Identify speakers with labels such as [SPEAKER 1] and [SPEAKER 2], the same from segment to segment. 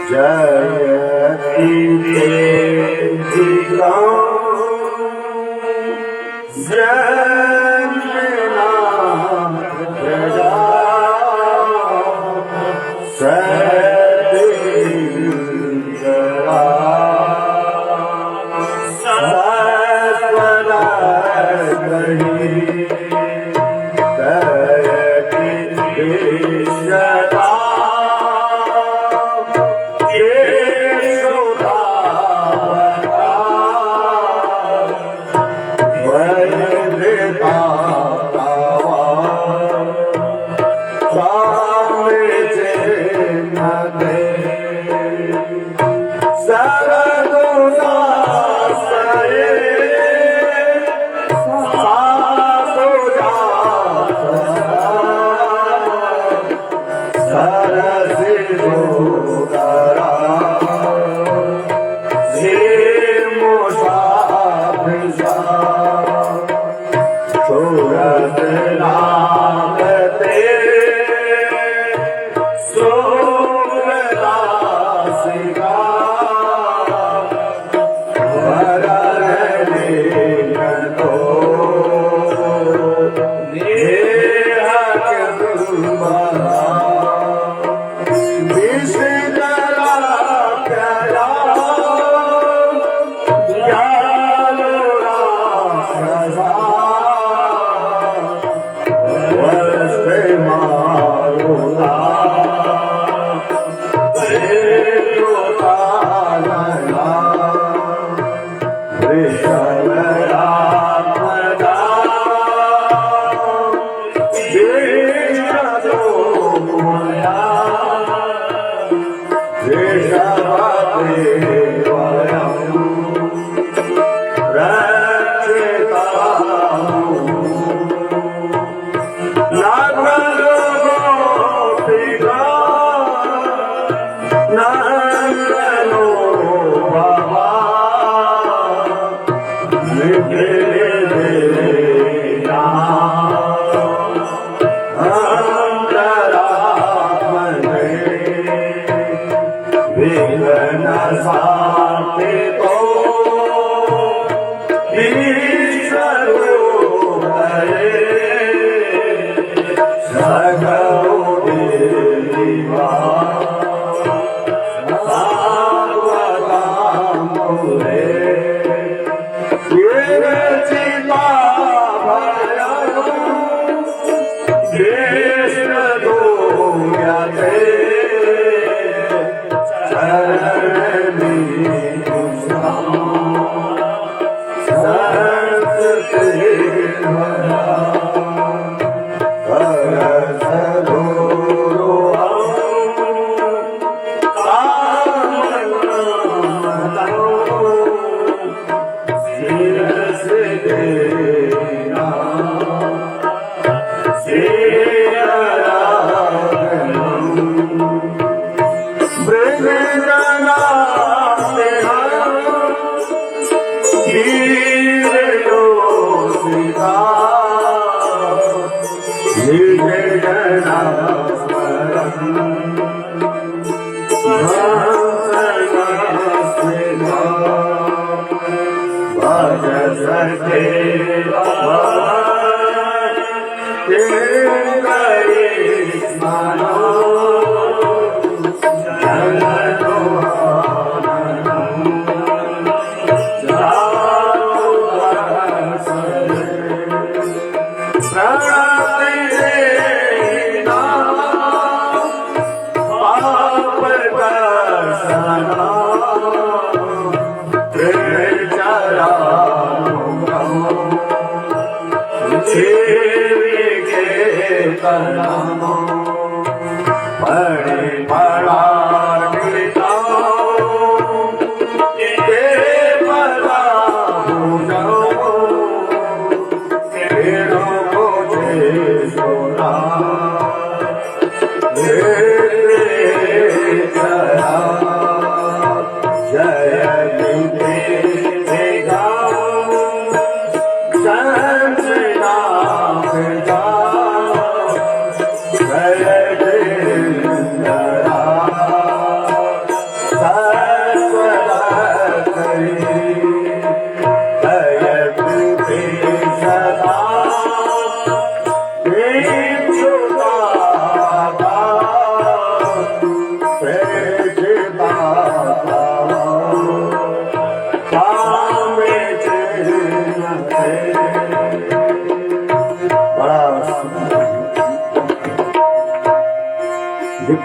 [SPEAKER 1] जयति देविका जन्मनाथ प्रजा सदेवरा सर्वदा गणी दयति देशदा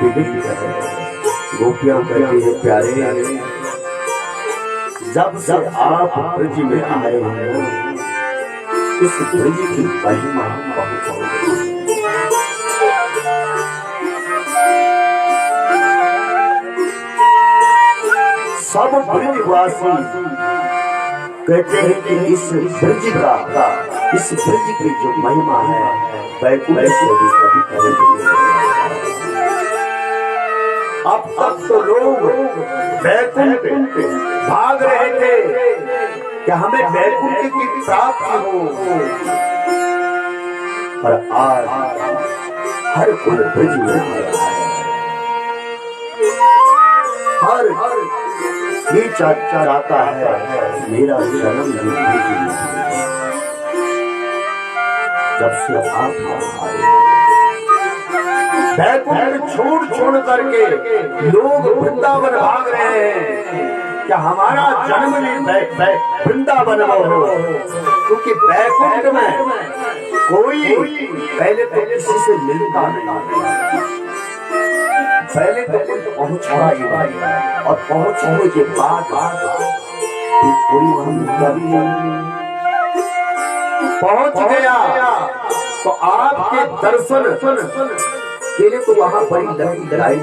[SPEAKER 1] बिगड़ी है। गोपियां कहती है प्यारे जब से आप ब्रज में आए हैं इस ब्रज की महिमा बहुत सब ब्रजवासी कहते हैं कि इस ब्रज की जो महिमा है वैकुंठ से भी कभी कभी अब तक तो लोग वैकुंठ भाग रहे थे कि हमें वैकुंठ की प्राप्ति हो, पर आज हर कोई ब्रज में आया है। हर ये चाहता है मेरा जन्म जब से आप आए वैकुंठ छोड़ करके लोग वृंदावन भाग रहे हैं क्या हमारा जन्म भी वृंदावन हो, क्योंकि वैकुंठ में कोई पहले तो किसी से मिलता नहीं, पहले तो कोई पहुंचा ही नहीं और पहुंचने के बाद पूरी पहुंच गया तो आपके दर्शन के लिए तो वहां बड़ी लाइन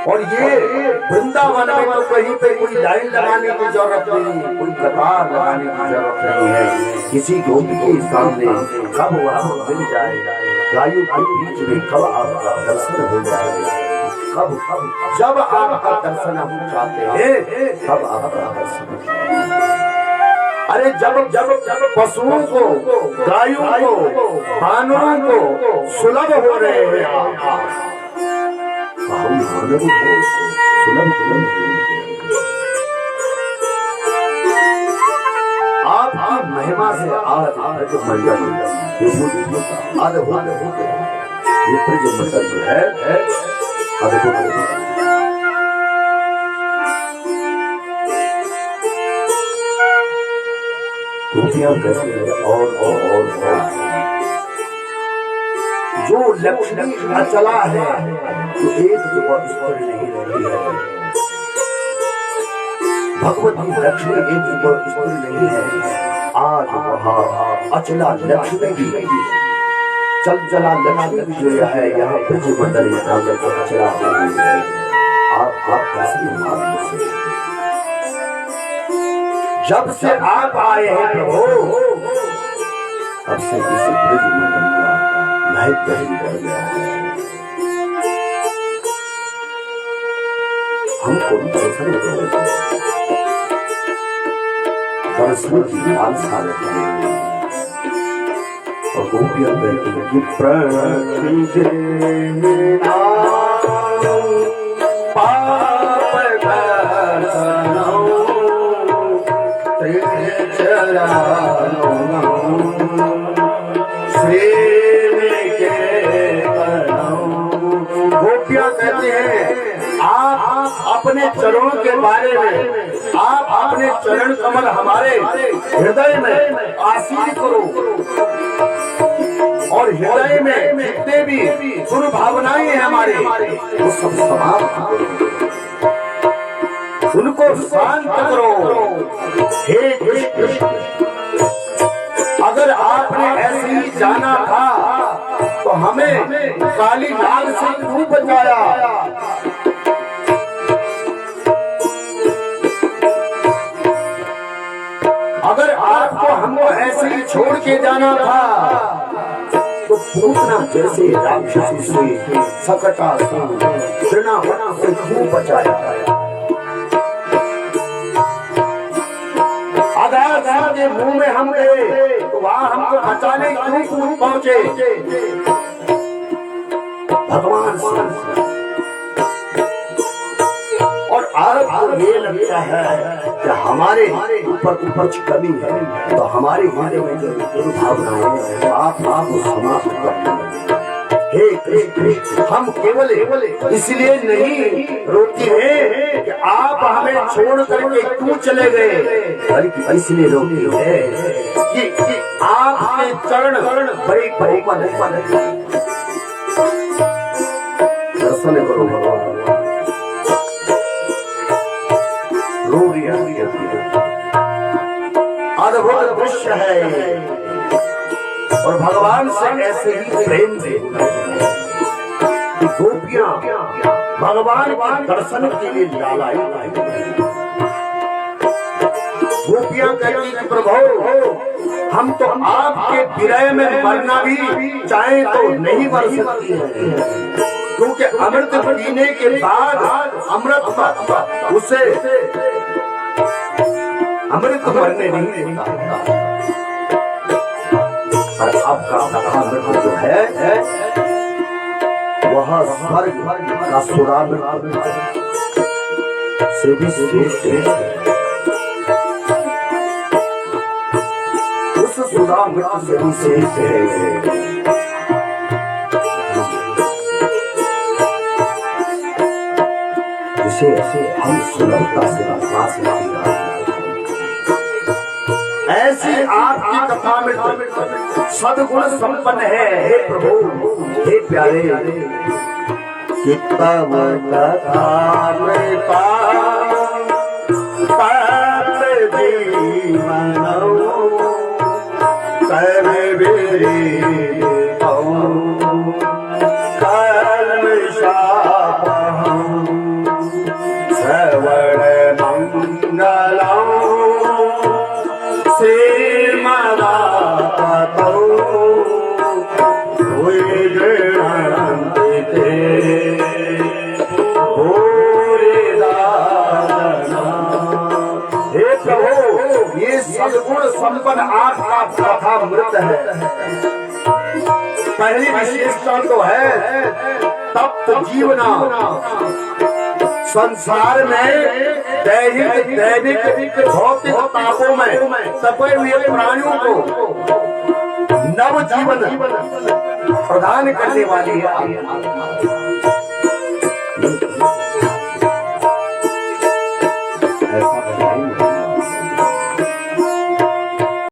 [SPEAKER 1] और ये वृंदावन में तो कहीं पे कोई लाइन लगाने की जरूरत नहीं, कोई कतार लगाने की जरूरत नहीं है। किसी गोपी के सामने कब वहां मिल जाए, गायों के बीच में कब आपका दर्शन हो जाए, कब जब आपका दर्शन हम चाहते हैं तब आपका दर्शन। अरे जब पशुओं को, गायों को, बानरों को सुलभ हो रहे हैं आपकी महिमा से आज मंडल अद्भुत ये ब्रज मंडल जो है अद्भुत। गोपियां कहती हैं और जो लक्ष्मी अचला है जो एक जगह स्थिर नहीं रहती है, भगवती लक्ष्मी एक जगह स्थिर नहीं है। आज वहाँ अचला लक्ष्मी भी चला लक्ष्मी भी जो है यहाँ ब्रज मंडल में आकर अचला है। आप कैसे मार्ग से जब से आप आए हैं प्रभु तब से इस ब्रज मंडल का महत्व ही बढ़ गया है। हमको दर्शन की लालसा रखी और गोपियां कहती हैं कि गोपियां कहते हैं आप अपने चरणों के बारे में, आप अपने चरण कमल हमारे हृदय में आसीन करो और हृदय में जितने भी दुर्भावनाएं हैं हमारे वो सब समाप्त करो, उनको शांत करो। हे कृष्ण, अगर आपने ऐसे ही जाना था तो हमें काली नाग से क्यों बचाया? अगर आपको हमको ऐसे ही छोड़ के जाना था तो पूतना जैसे राक्षसी से सकटा तृणावना से क्यों बचाया? आधार के मुंह में हम गए तो वहां हमको बचाने क्यों पहुंचे? भगवान और आपको ये लगता है कि हमारे ऊपर कुछ कमी है तो हमारे हृदय में जो दुर्भावनाएं हैं आप समाप्त करते हैं। हे दृष्टि हम केवल इसलिए नहीं रोती है कि आप हमें छोड़ करके क्यों चले गए, बल्कि इसलिए रोती है कि आपके चरण बड़े कोमल है। दर्शन करो भगवान, रो रही है, अद्भुत दृश्य है। और भगवान से ऐसे ही प्रेम से गोपियां भगवान के दर्शन के लिए लालाई। गोपियां कहती कि प्रभु हम तो आपके विरह में मरना भी चाहे तो नहीं मर सकती है, क्योंकि अमृत पीने के बाद अमृत उसे अमृत मरने नहीं देता। और आपका अमृत जो है वह स्वर्ग का सुरामृत से भी श्रेष्ठ है। उस सुरामृत से भी श्रेष्ठ है। जिसे हम सुलभता से विश्वास नहीं करते। ऐसी आपकी कथा में सद्गुण संपन्न है। हे प्रभु, हे प्यारे, कितना कथा में पाप जीवन करे बेरी श्रवण मंगलम श्रीमदा हे प्रभु, ये सद्गुण संपन्न आपका कथा मृत है। पहली विशेषता तो है तप्त जीवना। संसार में दैविक भौतिक तापों में तपे हुए प्राणियों को नव जीवन प्रदान करने वाली है।